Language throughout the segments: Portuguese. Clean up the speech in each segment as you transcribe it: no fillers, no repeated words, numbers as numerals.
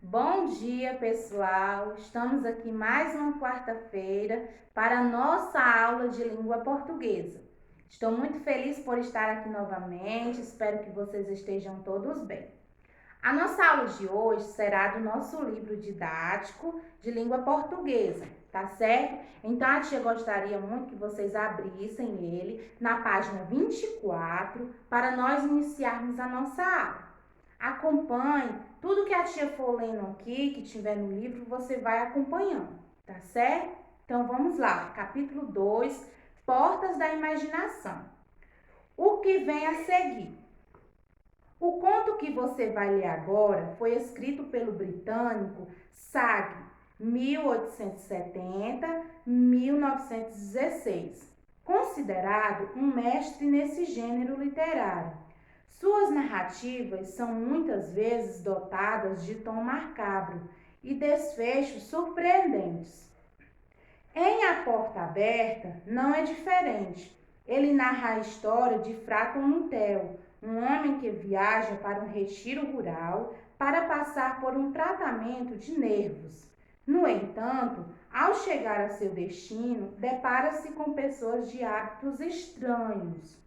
Bom dia, pessoal! Estamos aqui mais uma quarta-feira para a nossa aula de língua portuguesa. Estou muito feliz por estar aqui novamente, espero que vocês estejam todos bem. A nossa aula de hoje será do nosso livro didático de língua portuguesa, tá certo? Então a tia gostaria muito que vocês abrissem ele na página 24 para nós iniciarmos a nossa aula. Acompanhe tudo que a tia for lendo aqui, que tiver no livro, você vai acompanhando, tá certo? Então vamos lá, capítulo 2, Portas da Imaginação. O que vem a seguir? O conto que você vai ler agora foi escrito pelo britânico Sage, 1870-1916, considerado um mestre nesse gênero literário. Suas narrativas são muitas vezes dotadas de tom macabro e desfechos surpreendentes. Em A Porta Aberta, não é diferente. Ele narra a história de Frato Muntel, um homem que viaja para um retiro rural para passar por um tratamento de nervos. No entanto, ao chegar a seu destino, depara-se com pessoas de hábitos estranhos.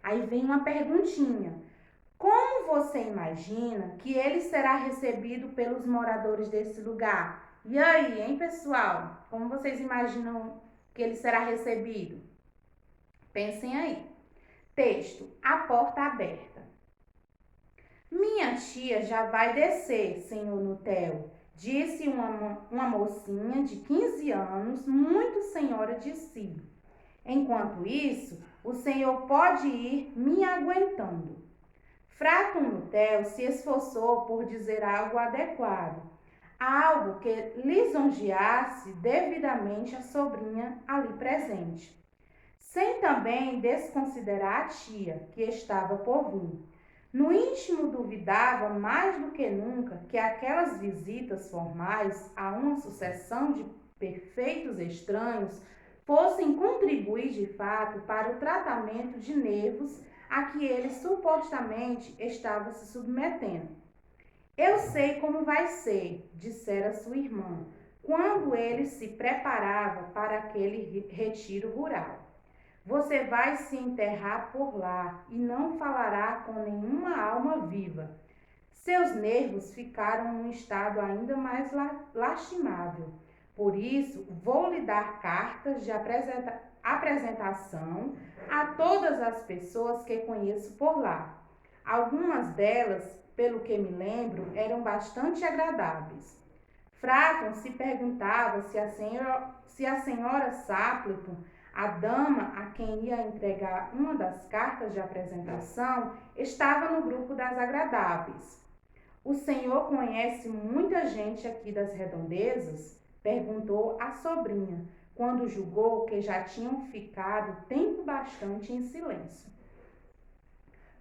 Aí vem uma perguntinha. Como você imagina que ele será recebido pelos moradores desse lugar? E aí, hein, pessoal? Como vocês imaginam que ele será recebido? Pensem aí. Texto: A Porta Aberta. Minha tia já vai descer, senhor Nutel, disse uma mocinha de 15 anos, muito senhora de si. Enquanto isso, o senhor pode ir me aguentando. Frato Nutel se esforçou por dizer algo adequado, algo que lisonjeasse devidamente a sobrinha ali presente, sem também desconsiderar a tia, que estava por vir. No íntimo duvidava mais do que nunca que aquelas visitas formais a uma sucessão de perfeitos estranhos fossem contribuir de fato para o tratamento de nervos a que ele supostamente estava se submetendo. Eu sei como vai ser, dissera sua irmã, quando ele se preparava para aquele retiro rural. Você vai se enterrar por lá e não falará com nenhuma alma viva. Seus nervos ficaram num estado ainda mais lastimável. Por isso, vou lhe dar cartas de apresentação a todas as pessoas que conheço por lá. Algumas delas, pelo que me lembro, eram bastante agradáveis. Fraton se perguntava se a senhora Sapleton, a dama a quem ia entregar uma das cartas de apresentação, estava no grupo das agradáveis. O senhor conhece muita gente aqui das redondezas? Perguntou a sobrinha, quando julgou que já tinham ficado tempo bastante em silêncio.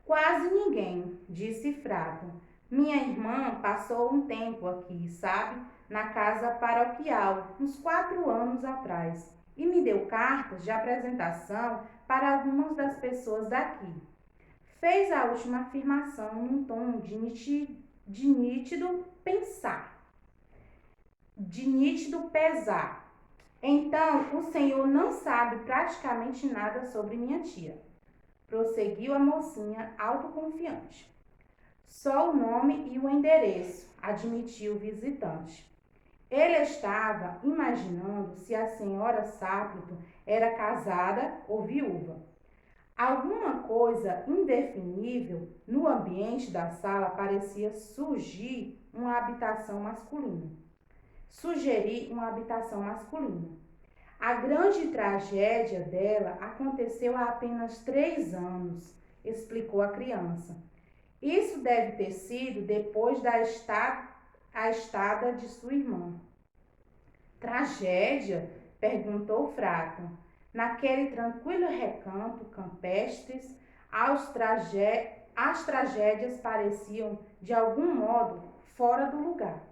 Quase ninguém, disse Frato. Minha irmã passou um tempo aqui, sabe, na casa paroquial, uns 4 anos atrás, e me deu cartas de apresentação para algumas das pessoas daqui. Fez a última afirmação num tom de nítido pesar. Então, o senhor não sabe praticamente nada sobre minha tia, prosseguiu a mocinha autoconfiante. Só o nome e o endereço, admitiu o visitante. Ele estava imaginando se a senhora Sapleton era casada ou viúva. Alguma coisa indefinível no ambiente da sala parecia sugerir uma habitação masculina. A grande tragédia dela aconteceu há apenas 3 anos, explicou a criança. Isso deve ter sido depois da estada de sua irmã. Tragédia? Perguntou Frato. Naquele tranquilo recanto campestres, as tragédias pareciam, de algum modo, fora do lugar.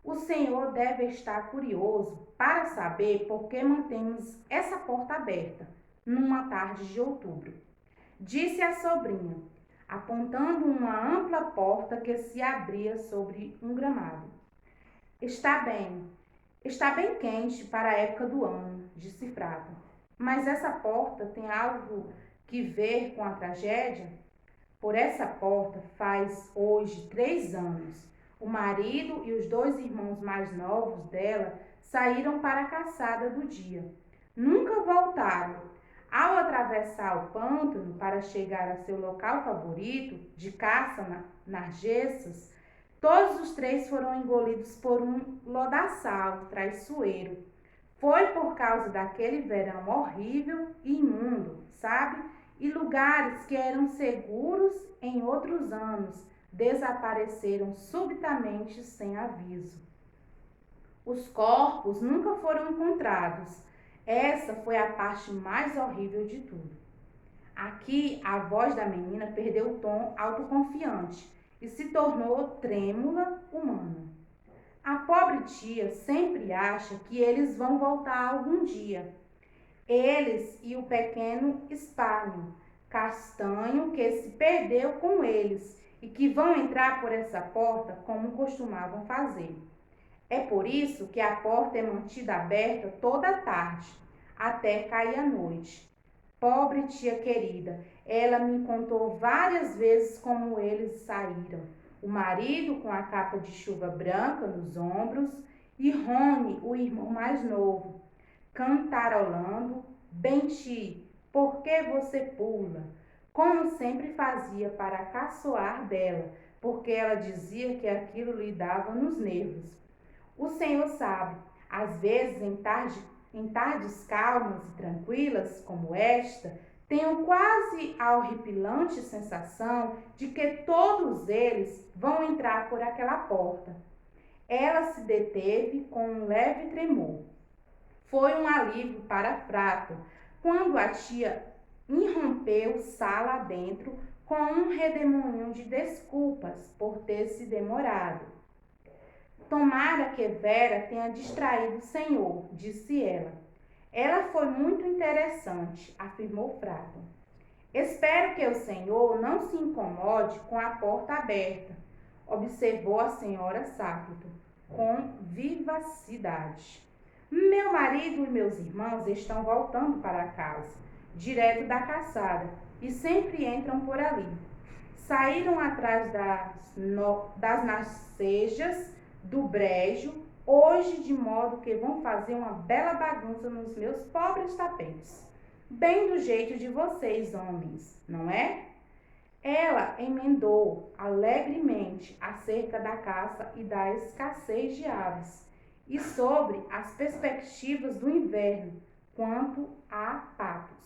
O senhor deve estar curioso para saber por que mantemos essa porta aberta numa tarde de outubro, disse a sobrinha. apontando uma ampla porta que se abria sobre um gramado. Está bem quente para a época do ano, disse Frato. Mas essa porta tem algo que ver com a tragédia? Por essa porta faz hoje 3 anos. O marido e os 2 irmãos mais novos dela saíram para a caçada do dia. Nunca voltaram. Ao atravessar o pântano para chegar a seu local favorito de caça nas Gessas, todos os 3 foram engolidos por um lodaçal traiçoeiro. Foi por causa daquele verão horrível e imundo, sabe? E lugares que eram seguros em outros anos desapareceram subitamente sem aviso. Os corpos nunca foram encontrados. Essa foi a parte mais horrível de tudo. Aqui a voz da menina perdeu o tom autoconfiante e se tornou trêmula, humana. A pobre tia sempre acha que eles vão voltar algum dia. Eles e o pequeno Espalho, castanho que se perdeu com eles e que vão entrar por essa porta como costumavam fazer. É por isso que a porta é mantida aberta toda a tarde, até cair a noite. Pobre tia querida, ela me contou várias vezes como eles saíram. O marido com a capa de chuva branca nos ombros e Rony, o irmão mais novo, cantarolando: Benti, por que você pula? Como sempre fazia para caçoar dela, porque ela dizia que aquilo lhe dava nos nervos. O Senhor sabe, às vezes em tardes calmas e tranquilas como esta, tenho quase a horripilante sensação de que todos eles vão entrar por aquela porta. Ela se deteve com um leve tremor. Foi um alívio para Frato quando a tia irrompeu sala adentro com um redemoinho de desculpas por ter se demorado. Tomara que Vera tenha distraído o senhor, disse ela. Ela foi muito interessante, afirmou Frato. Espero que o senhor não se incomode com a porta aberta, observou a senhora Sáclito, com vivacidade. Meu marido e meus irmãos estão voltando para casa, direto da caçada, e sempre entram por ali. Saíram atrás das nascejas do brejo, hoje, de modo que vão fazer uma bela bagunça nos meus pobres tapetes. Bem do jeito de vocês, homens, não é? Ela emendou alegremente acerca da caça e da escassez de aves, e sobre as perspectivas do inverno quanto a patos.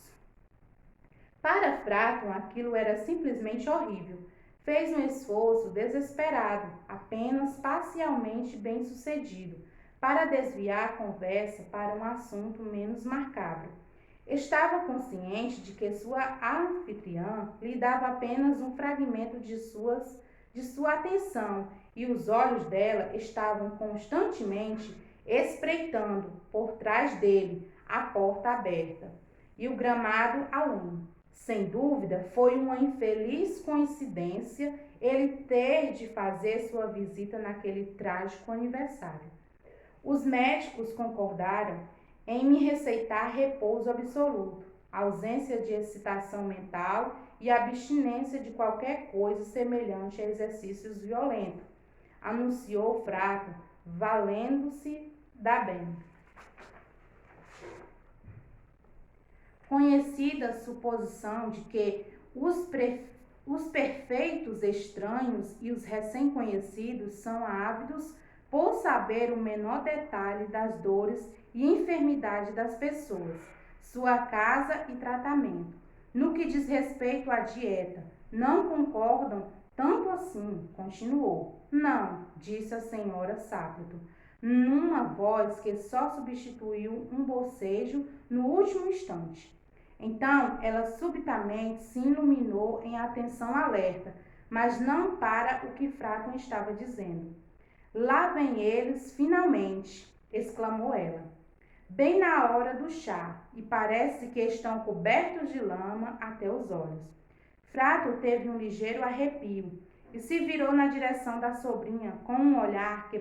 Para Frato, aquilo era simplesmente horrível. Fez um esforço desesperado, apenas parcialmente bem-sucedido, para desviar a conversa para um assunto menos macabro. Estava consciente de que sua anfitriã lhe dava apenas um fragmento de sua atenção e os olhos dela estavam constantemente espreitando por trás dele a porta aberta e o gramado além. Sem dúvida, foi uma infeliz coincidência ele ter de fazer sua visita naquele trágico aniversário. Os médicos concordaram em me receitar repouso absoluto, ausência de excitação mental e abstinência de qualquer coisa semelhante a exercícios violentos, anunciou Frato, valendo-se da bem. Conhecida a suposição de que os perfeitos estranhos e os recém-conhecidos são ávidos por saber o menor detalhe das dores e enfermidade das pessoas, sua casa e tratamento. No que diz respeito à dieta, não concordam tanto assim, continuou. Não, disse a senhora Sáclito, numa voz que só substituiu um bocejo no último instante. Então, ela subitamente se iluminou em atenção alerta, mas não para o que Frato estava dizendo. Lá vem eles, finalmente, exclamou ela. Bem na hora do chá, e parece que estão cobertos de lama até os olhos. Frato teve um ligeiro arrepio e se virou na direção da sobrinha com um olhar que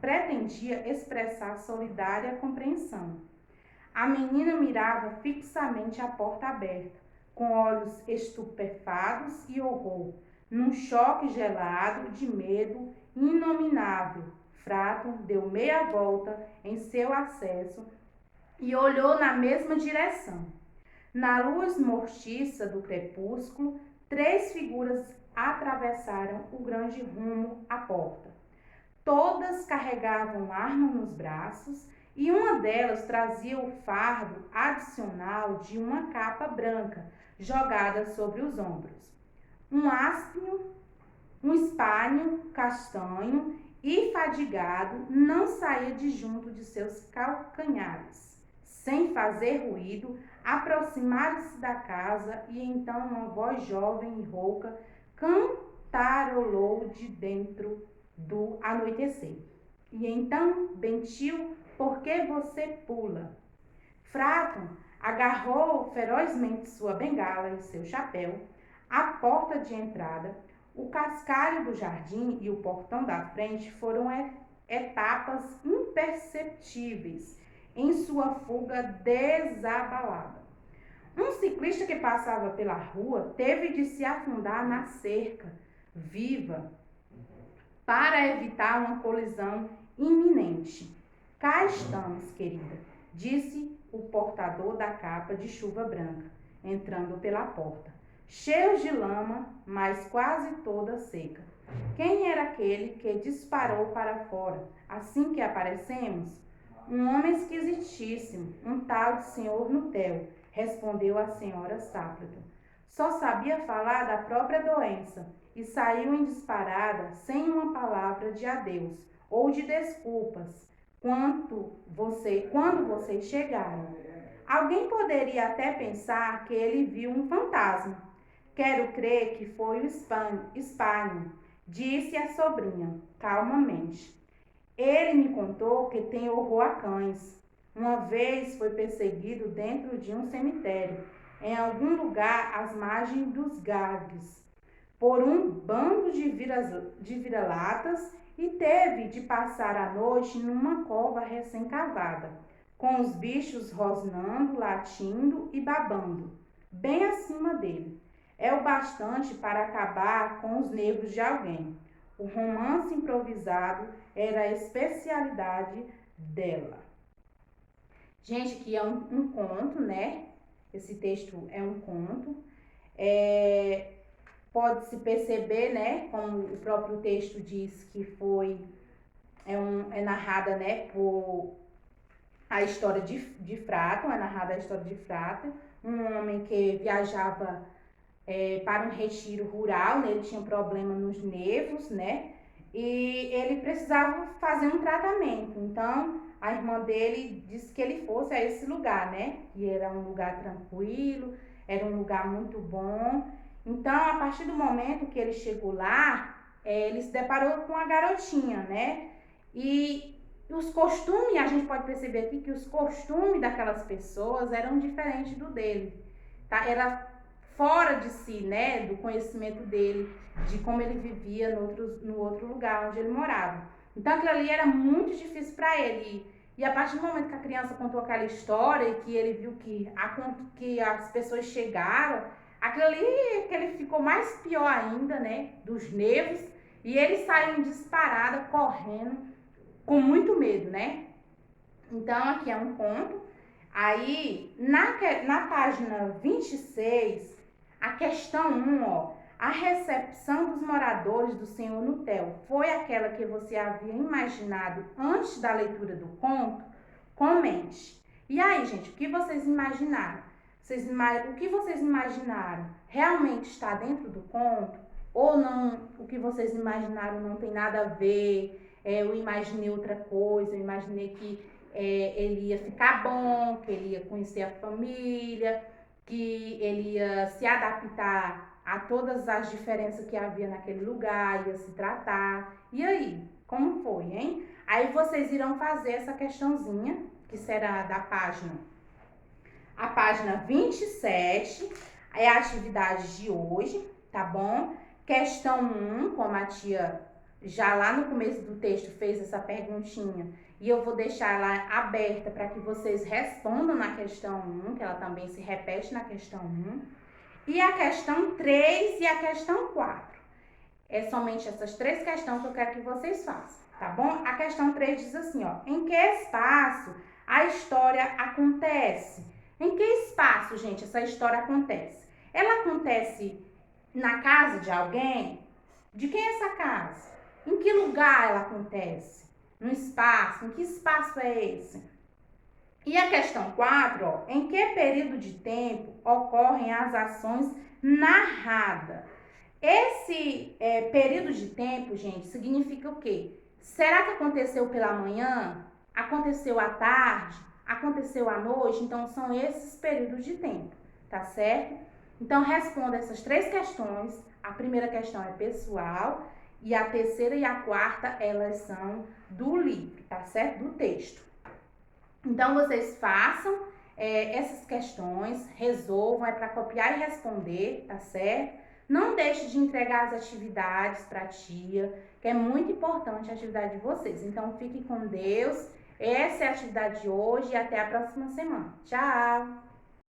pretendia expressar solidária compreensão. A menina mirava fixamente a porta aberta, com olhos estupefatos e horror, num choque gelado de medo inominável. Frato deu meia volta em seu acesso e olhou na mesma direção. Na luz mortiça do crepúsculo, 3 figuras atravessaram o grande rumo à porta. Todas carregavam arma nos braços e uma delas trazia o fardo adicional de uma capa branca jogada sobre os ombros. Um espinho castanho e fadigado não saía de junto de seus calcanhares. Sem fazer ruído, aproximaram-se da casa e então uma voz jovem e rouca cantarolou de dentro do anoitecer. E então, Bentil, por que você pula? Frato agarrou ferozmente sua bengala e seu chapéu, a porta de entrada, o cascalho do jardim e o portão da frente foram etapas imperceptíveis em sua fuga desabalada. Um ciclista que passava pela rua teve de se afundar na cerca viva para evitar uma colisão iminente. Cá estamos, querida, disse o portador da capa de chuva branca, entrando pela porta, cheio de lama, mas quase toda seca. Quem era aquele que disparou para fora assim que aparecemos? Um homem esquisitíssimo, um tal de senhor Nutel, respondeu a senhora Stapleton. Só sabia falar da própria doença e saiu em disparada sem uma palavra de adeus ou de desculpas quando vocês chegaram. Alguém poderia até pensar que ele viu um fantasma. Quero crer que foi o Spaniel, disse a sobrinha, calmamente. Ele me contou que tem horror a cães. Uma vez foi perseguido dentro de um cemitério, em algum lugar às margens dos Ganges, por um bando de vira-latas e teve de passar a noite numa cova recém-cavada, com os bichos rosnando, latindo e babando, bem acima dele. É o bastante para acabar com os nervos de alguém. O romance improvisado era a especialidade dela. Gente, aqui é um conto, né? Esse texto é um conto. Pode-se perceber, né? Como o próprio texto diz que é narrada, né? Por a história de Frato, é narrada a história de Frato, um homem que viajava para um retiro rural, né? Ele tinha um problema nos nervos, né? E ele precisava fazer um tratamento. Então, a irmã dele disse que ele fosse a esse lugar, né? Que era um lugar tranquilo, era um lugar muito bom. Então, a partir do momento que ele chegou lá, ele se deparou com a garotinha, né? E os costumes, a gente pode perceber aqui que os costumes daquelas pessoas eram diferentes do dele, tá? Era fora de si, né, do conhecimento dele, de como ele vivia no outro lugar onde ele morava. Então aquilo ali era muito difícil para ele. E a partir do momento que a criança contou aquela história e que ele viu que as pessoas chegaram, aquilo ali que ele ficou mais pior ainda, né, dos nervos, e ele saiu em disparada, correndo, com muito medo, né? Então aqui é um conto. Aí, na página 26, a questão 1, ó, a recepção dos moradores do Senhor Nutel foi aquela que você havia imaginado antes da leitura do conto? Comente. E aí, gente, o que vocês imaginaram? O que vocês imaginaram realmente está dentro do conto? Ou não, o que vocês imaginaram não tem nada a ver? Eu imaginei outra coisa, eu imaginei que ele ia ficar bom, que ele ia conhecer a família, que ele ia se adaptar a todas as diferenças que havia naquele lugar, ia se tratar. E aí, como foi, hein? Aí vocês irão fazer essa questãozinha, que será da página 27 É a atividade de hoje, tá bom? Questão 1, como a tia já lá no começo do texto fez essa perguntinha, e eu vou deixar ela aberta para que vocês respondam na questão 1, que ela também se repete na questão 1. E a questão 3 e a questão 4. É somente essas 3 questões que eu quero que vocês façam, tá bom? A questão 3 diz assim, ó: em que espaço a história acontece? Em que espaço, gente, essa história acontece? Ela acontece na casa de alguém? De quem é essa casa? Em que lugar ela acontece? No espaço? Em que espaço é esse? E a questão 4, ó, em que período de tempo ocorrem as ações narradas? Esse período de tempo, gente, significa o quê? Será que aconteceu pela manhã? Aconteceu à tarde? Aconteceu à noite? Então, são esses períodos de tempo, tá certo? Então, responda essas 3 questões. A primeira questão é pessoal e a terceira e a quarta, elas são do livro, tá certo? Do texto. Então, vocês façam essas questões, resolvam, é para copiar e responder, tá certo? Não deixe de entregar as atividades para a tia, que é muito importante a atividade de vocês. Então, fiquem com Deus. Essa é a atividade de hoje e até a próxima semana. Tchau!